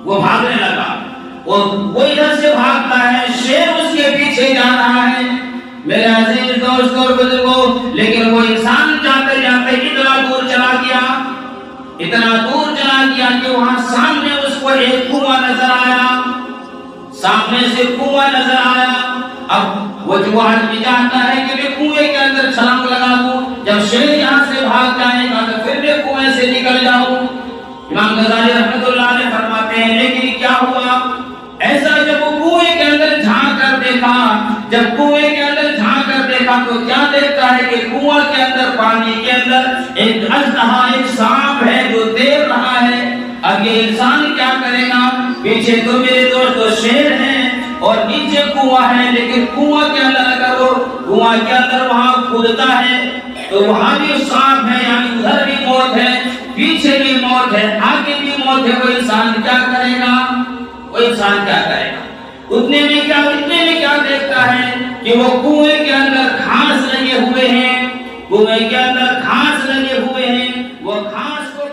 وہ بھاگنے لگا، وہ ادھر سے بھاگتا ہے، شیر اس کے پیچھے جا رہا ہے۔ میرے عزیز دوستوں اور بزرگوں، لیکن وہ انسان جاتے جاتے اتنا دور چلا گیا، اتنا دور چلا گیا کہ وہاں سامنے اس کو ایک کنواں نظر آیا، سامنے سے کنواں نظر آیا۔ اب وہ جو آدمی جانتا ہے کہ میں کنویں کے اندر چھلانگ لگا دوں، جب شیر یہاں سے بھاگ جائے گا تو پھر میں کنویں سے نکل جاؤں۔ امام غزالی رحمۃ اللہ علیہ فرماتے ہیں لیکن کیا ہوا؟ ایسا جب وہ کنویں کے اندر جھانک کر دیکھا، جب کنویں کے اندر جھانک کر دیکھا تو کیا دیکھتا ہے کہ کنواں کے اندر، پانی کے اندر ایک اژدہا، ایک سانپ ہے جو تیر رہا ہے۔ اب یہ انسان کیا کرے گا؟ پیچھے تو میرے دوستو شیر ہیں اور نیچے کنواں ہے، لیکن کنواں کے اندر اگر وہ کنواں کے اندر وہاں کودتا ہے تو وہاں بھی سانپ ہے، یعنی ادھر بھی موت ہے، پیچھے بھی موت ہے، آگے بھی موت ہے۔ وہ انسان کیا کرے گا؟ وہ انسان کیا کرے گا؟ اتنے میں کیا دیکھتا ہے کہ وہ کنویں کے اندر گھاس لگے ہوئے ہیں، کنویں کے اندر گھاس لگے ہوئے ہیں، وہ گھاس کو